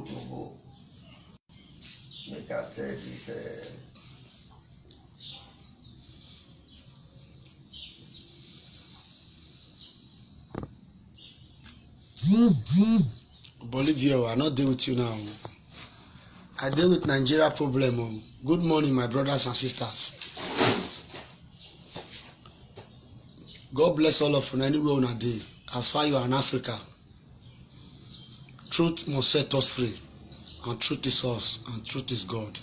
Togo. Make I tell this. Bolivia, I not deal with you now. I deal with Nigeria problem. Good morning, my brothers and sisters. God bless all of you anywhere on a day. As far you are in Africa, truth must set us free. And truth is us, and truth is God.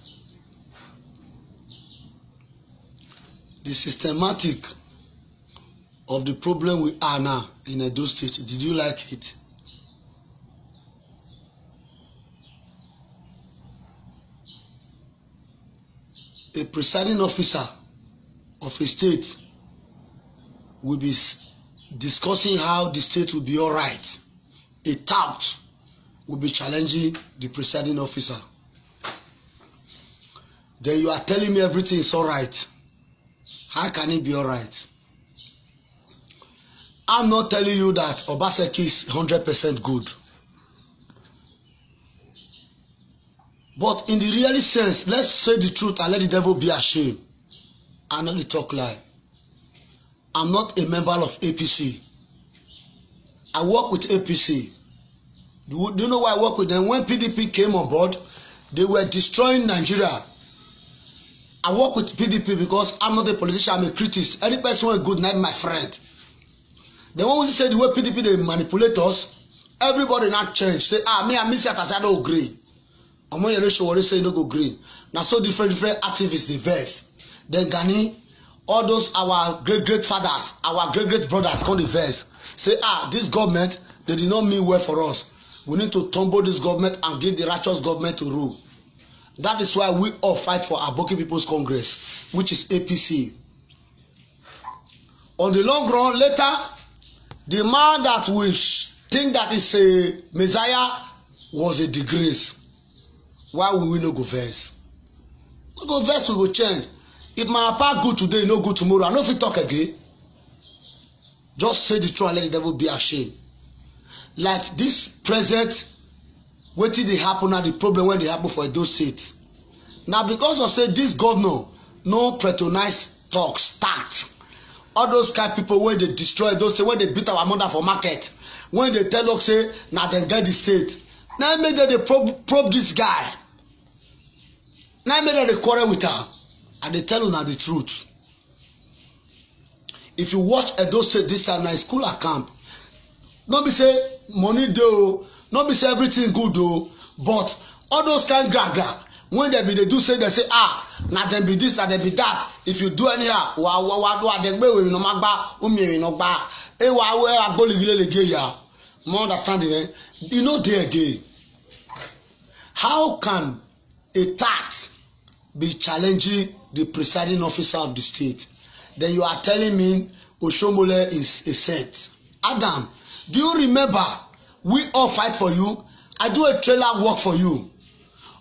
The systematic of the problem we are now in Edo State, did you like it? A presiding officer of a state will be discussing how the state will be all right. A tout will be challenging the presiding officer. Then you are telling me everything is all right. How can it be all right? I'm not telling you that Obaseki is 100% good. But in the real sense, let's say the truth and let the devil be ashamed. And not talk lie. I'm not a member of APC. I work with APC. Do you know why I work with them? When PDP came on board, they were destroying Nigeria. I work with PDP because I'm not a politician, I'm a critic. Any person who is good, not my friend. The one who say the way PDP they manipulate us, everybody not change. Say, me and Mr. Kasado agree. I'm when you show say no go green. Now so different activists the verse. Then Gani, all those our great fathers, our great brothers come the verse. Say, this government, they did not mean well for us. We need to tumble this government and give the righteous government to rule. That is why we all fight for Aboki People's Congress, which is APC. On the long run, later, the man that we think that is a Messiah was a disgrace. Why will we not go verse? We go verse, we go change. If my papa good today, no good tomorrow, I know if we talk again. Just say the truth and let the devil be ashamed. Like this present, what did they happen now? The problem when they happen for those states. Now because of say this governor, no patronize talks start. All those kind of people when they destroy those states, when they beat our mother for market, when they tell us say now they get the state. Now make them they probe this guy. Now make them they quarrel with her, and they tell you now the truth. If you watch Edo State this time now, school or camp, not be say money do, not be say everything good do, but all those kind of gra when they do say they say now them be this, now them be that. If you do anyhow, do we no magba, we no ba. Wa go ligile lege ya. More understanding, eh? You know there again. How can a tax be challenging the presiding officer of the state? Then you are telling me Oshomole is a saint. Adam, do you remember we all fight for you? I do a trailer work for you.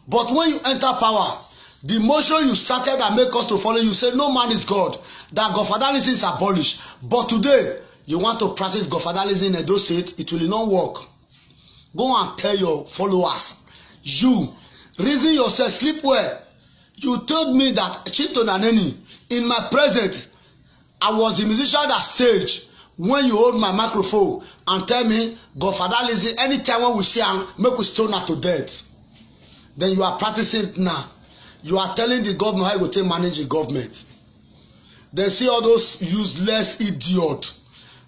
But when you enter power, the motion you started that make us to follow you say no man is God, that Godfatherism is abolished. But today, you want to practice Godfatherism in Edo State, it will not work. Go and tell your followers, you, reason yourself, sleep well. You told me that Chinton Aneni, in my present, I was the musician that stage when you hold my microphone and tell me Godfatherism, anytime when we see him, make we stone her to death. Then you are practicing it now. You are telling the government how you will take manage the government. Then see all those useless idiot,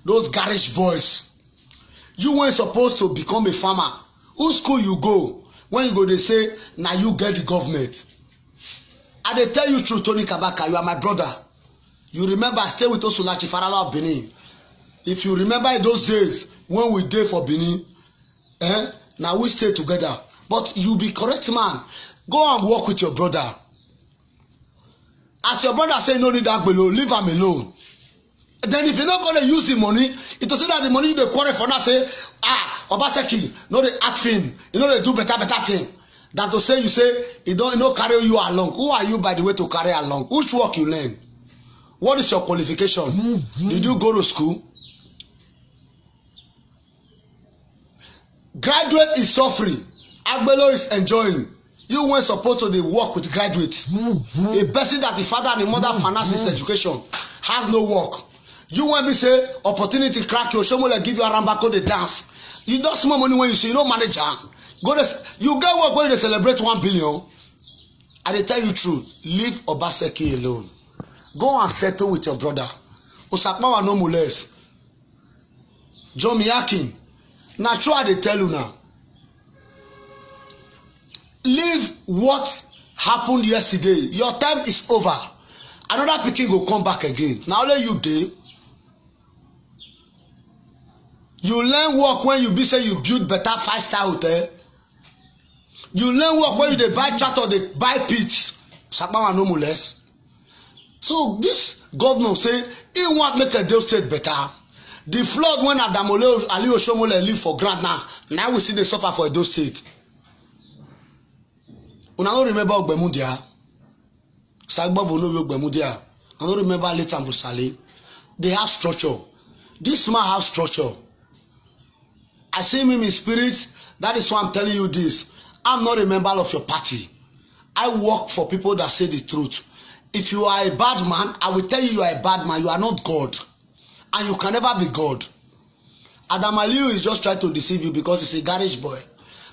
those garage boys. You weren't supposed to become a farmer. Whose school you go? When you go, they say, now you get the government. And they tell you through Tony Kabaka, you are my brother. You remember, I stay with Osulachi Farala of Benin. If you remember in those days, when we did for Benin, now we stay together. But you be correct, man. Go and work with your brother. As your brother say, no need that below, leave him alone. Then if you're not going to use the money, it will say that the money you quarrel for now say, Obaseki, no they act thing, you know they do better thing. Than to say you say, you don't carry you along. Who are you, by the way, to carry along? Which work you learn? What is your qualification? Did you go to school? Graduate is suffering. Agbelo is enjoying. You weren't supposed to work with graduates. A person that the father and the mother finance his education has no work. You want me say opportunity crack your Oshomole give you a rambako the dance. You don't small money when you say you know manager. Go to, you get work when they celebrate 1 billion. And they tell you truth. Leave Obaseki alone. Go and settle with your brother. Osakmawa no mules. John Miyakin. Now try to tell you now. Leave what happened yesterday. Your time is over. Another pikin go come back again. Now only you dey. You learn work when you be say you build better 5-star hotel. You learn work when you dey buy tractor, dey buy pits. Sakpawa no less. So this governor say he want make Edo State better. The flood when Adamole Ali Oshomole live for grant now we see they suffer for Edo State. Una no remember Ogbemudia. Sagba Bono Ogbemudia. I don't remember Leta Musale. They have structure. This man have structure. I see him in spirit. That is why I'm telling you this. I'm not a member of your party. I work for people that say the truth. If you are a bad man, I will tell you you are a bad man. You are not God. And you can never be God. Adam Aliyu is just trying to deceive you because he's a garage boy.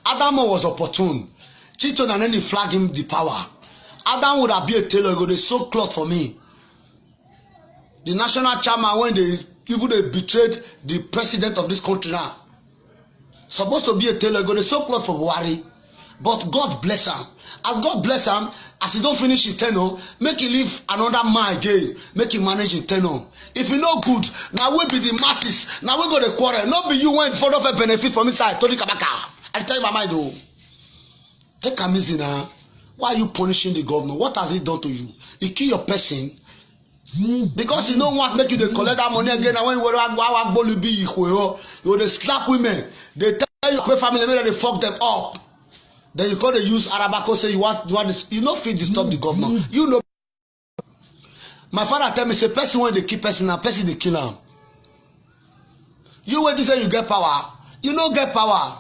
Adamo was opportune. Chiton and then he flagged him the power. Adam would have been a tailor. He go, they sew cloth for me. The national chairman, when they betrayed the president of this country now, supposed to be a tailor, go, they sew cloth for Buhari. But God bless him. As God bless him, as he don't finish his tenure, make him leave another man again. Make him manage his tenure. If he no good, now we be the masses. Now we go to quarrel. Not be you went for a benefit from inside. Tony Kabaka. I tell you my mind though. Take a easy now. Why are you punishing the governor? What has he done to you? He kill your person. Because he don't want to make you to collect that money again. And when you slap women. They tell your family member that they fuck them up. Then you call the use Arabako say you want this. You know fit disturb the governor. You know. My father tell me say person when they keep person and person they kill him. You when they say you get power, you no get power.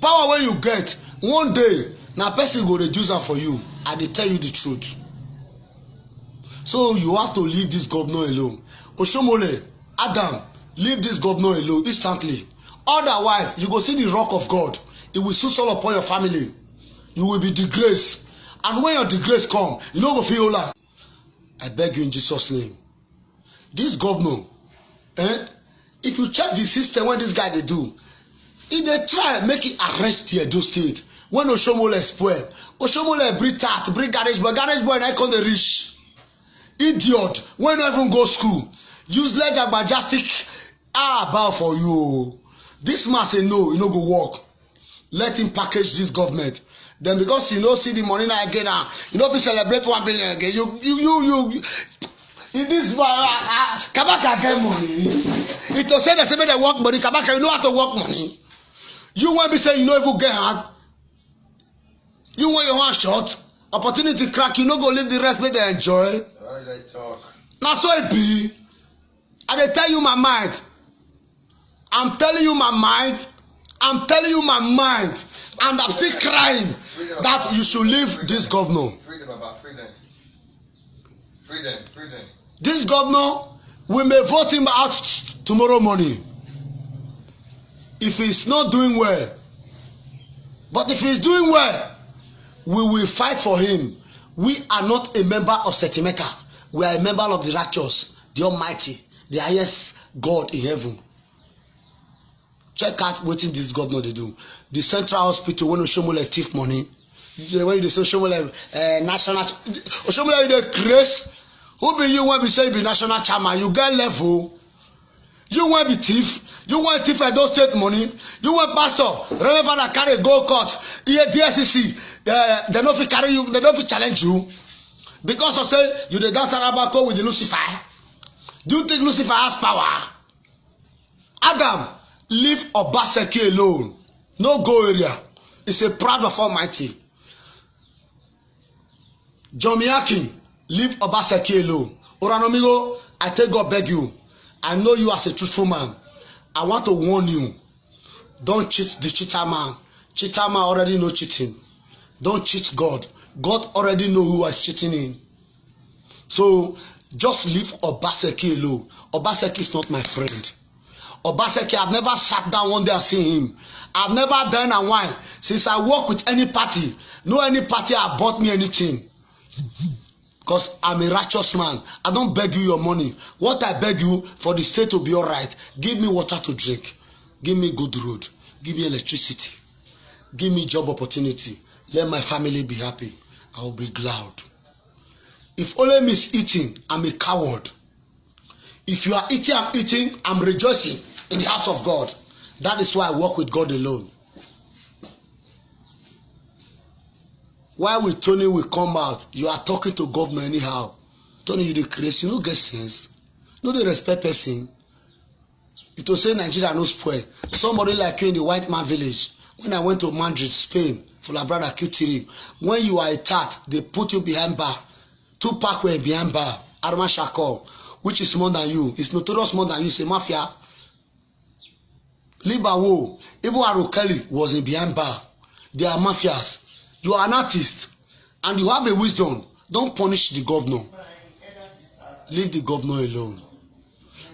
Power when you get one day now person go reduce am for you. I dey tell you the truth. So you have to leave this governor alone. Oshomole, Adam, leave this governor alone instantly. Otherwise, you go see the wrath of God. It will soon fall upon your family. You will be disgraced. And when your disgrace come, you no go feel like. I beg you in Jesus' name. This governor, if you check the system when this guy they do, if they try make it arrest the Edo State, when Oshomole spoil, Oshomole bring tat, bring garage boy and I call the rich. Idiot, when you even go school, useless and majestic, bow for you. This man say no, you no go work. Let him package this government. Then because you know see the money now again now, you know be celebrate 1 billion again. You in this Kabaka get money. It to say the same they work money. Kabaka you know how to work money. You want be say you know if you get hard. You want your one shot. Opportunity crack. You know go leave the rest make they enjoy. Why they talk? Now so it be. I dey tell you my mind. I'm telling you my mind. I'm telling you my mind, and I'm still crying that you should leave this governor. Freedom, about freedom. Freedom. This governor, we may vote him out tomorrow morning. If he's not doing well, but if he's doing well, we will fight for him. We are not a member of Setimeka. We are a member of the righteous, the Almighty, the highest God in heaven. Check out what this governor they do. The central hospital when Oshomole thief money. When you say Oshomole national Oshomole the grace. Who be you when we say you be national chairman? You get level. You want be thief. You want thief Edo State money. You want pastor. Reverend Father carry go court. Here DSCC. They don't fit carry you. They don't fit challenge you. Because of say you the dance Arabako with the Lucifer. Do you think Lucifer has power? Adam. Leave Obaseki alone. No go area. It's a proud of Almighty. John Miyakin, leave Obaseki alone. Oranomigo, I take God beg you. I know you as a truthful man. I want to warn you. Don't cheat the cheater man. Cheater man already know cheating. Don't cheat God. God already know who is cheating in. So just leave Obaseki alone. Obaseki is not my friend. Obaseki, I've never sat down one day and seen him. I've never done a wine since I work with any party. No any party have bought me anything. Because I'm a righteous man. I don't beg you your money. What I beg you for the state to be all right. Give me water to drink. Give me good road. Give me electricity. Give me job opportunity. Let my family be happy. I will be glad. If only me is eating, I'm a coward. If you are eating, I'm eating, I'm rejoicing in the house of God. That is why I work with God alone. Why with Tony will come out, you are talking to governor anyhow. Tony, you the crazy, you no get sense. No dey respect person. It will say Nigeria no spoil. Somebody like you in the white man village. When I went to Madrid, Spain, for my brother Q3, when you are attacked, they put you behind bar. Tupac were behind bar. Arma Shakor, which is more than you. It's notorious more than you. It's a mafia. Libawo, even Arukeli was in behind bar. They are mafias. You are an artist and you have a wisdom. Don't punish the governor. Leave the governor alone.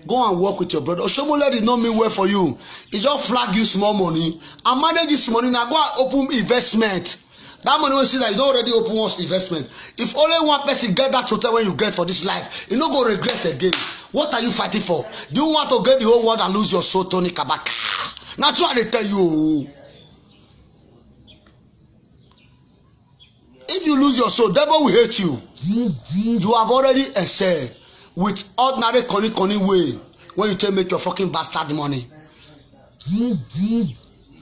Go and work with your brother. Oshomole did not mean well for you. He just flag you small money and manage this money. Now go and open investment. That money will see that you don't already open one investment. If only one person get that hotel when you get for this life, you no go regret again. What are you fighting for? Do you want to get the whole world and lose your soul, Tony Kabaka? That's what they tell you. If you lose your soul, devil will hate you. You have already excelled with ordinary conny way when you take make your fucking bastard money.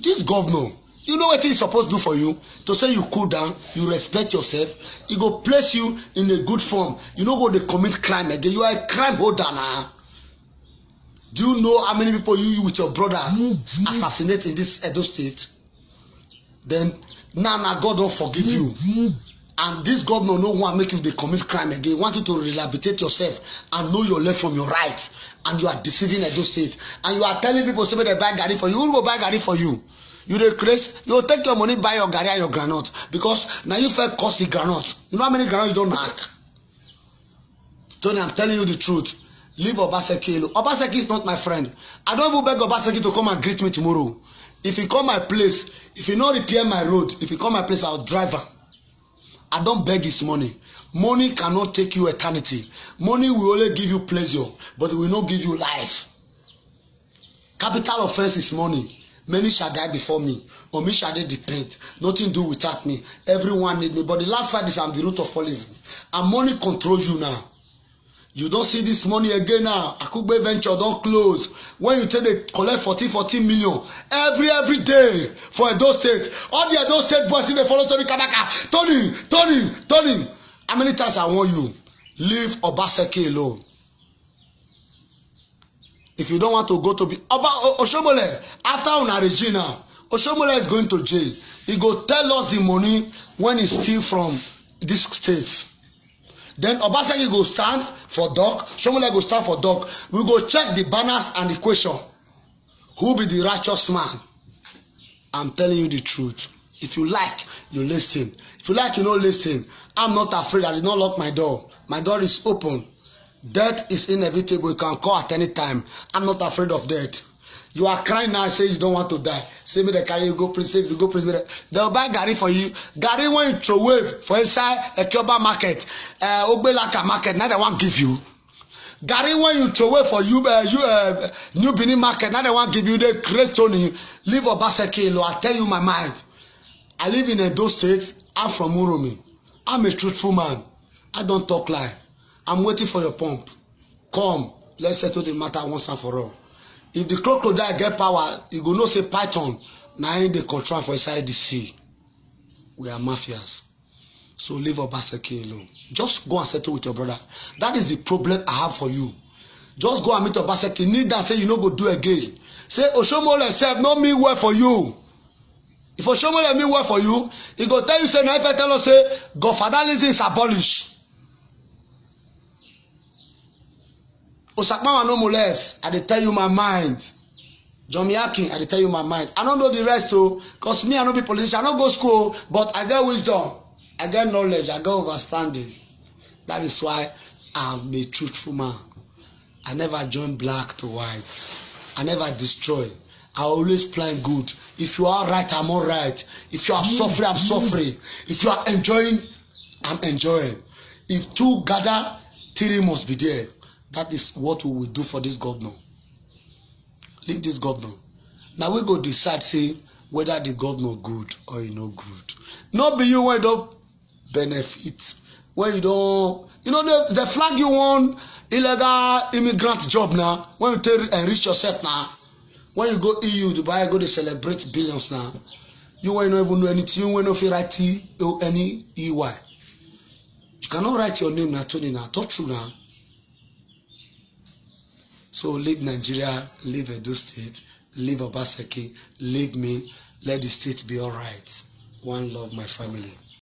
This governor, you know what he's supposed to do for you? To say you cool down, you respect yourself, he go place you in a good form. You know go to commit crime again. You are a crime holder now. Do you know how many people you with your brother assassinate in this Edo state? Then now God don't forgive you. And this governor no want make you they commit crime again. Want you to rehabilitate yourself and know your left from your right. And you are deceiving Edo state. And you are telling people say they buy Gary for you. Who will go buy Gary for you? You the crazy. You will take your money, buy your Gary and your granite. Because now you first cost the granite. You know how many granite you don't knock? Tony, I'm telling you the truth. Leave Obaseki alone. Obaseki is not my friend. I don't even beg Obaseki to come and greet me tomorrow. If he come my place, if he not repair my road, if he come my place, I'll drive her. I don't beg his money. Money cannot take you eternity. Money will only give you pleasure, but it will not give you life. Capital offense is money. Many shall die before me, or me shall they depend. Nothing do without me. Everyone need me. But the last fight is I'm the root of all evil. And money controls you now. You don't see this money again now. Akugbe venture don't close. When you take they collect 14 million every day for Edo State. All the Edo State boys they follow Tony Kabaka. Tony. How many times I warn you? Leave Obaseki alone. If you don't want to go to be Oshomole, after una Regina, Oshomole is going to jail. He go tell us the money when he steal from this state. Then Obaseki go stand for doc. Shomole go stand for doc. We go check the banners and the question. Who be the righteous man? I'm telling you the truth. If you like, you listen. If you like, you don't listen. I'm not afraid. I did not lock my door. My door is open. Death is inevitable. You can call at any time. I'm not afraid of death. You are crying now and say you don't want to die. Say me the carry you go prison. You go prison. They'll buy Gary for you. Gary when you throw away for inside a Kyoba market, Ogbelaka market. Now they won't give you. Gary when you throw away for you, New Benin market. Now they won't give you the Grace Tony. Leave Obaseki alone. I tell you my mind. I live in Edo State. I'm from Uromi. I'm a truthful man. I don't talk lie. I'm waiting for your pump. Come, let's settle the matter once and for all. If the crocodile get power, you go know say Python. Now in the control for inside the sea. We are mafias. So leave Obaseki alone. Just go and settle with your brother. That is the problem I have for you. Just go and meet Obaseki. Kneel down, say you no go do again. Say Oshomole self no mean well for you. If Oshomole mean well for you, he go tell you say now if I tell us say Godfatherism is abolished. Osakmawa no molest. I dey tell you my mind. John Yakin, I dey tell you my mind. I don't know the rest o, cause me I no be politician, I no go school, but I get wisdom, I get knowledge, I get understanding. That is why I'm a truthful man. I never join black to white. I never destroy. I always plan good. If you are right, I'm all right. If you are suffering, I'm suffering. If you are enjoying, I'm enjoying. If two gather, three must be there. That is what we will do for this governor. Leave this governor. Now we go decide, say, whether the governor good or you no good. Not be you when you don't benefit. When you don't, the flag you want illegal immigrant job now. When you take enrich yourself now. When you go EU, Dubai, go to celebrate billions now. You will not even know anything. You will not write any EY. You cannot write your name now, Tony now. Talk true now. So leave Nigeria, leave Edo State, leave Obaseki, leave me. Let the state be all right. One love, my family.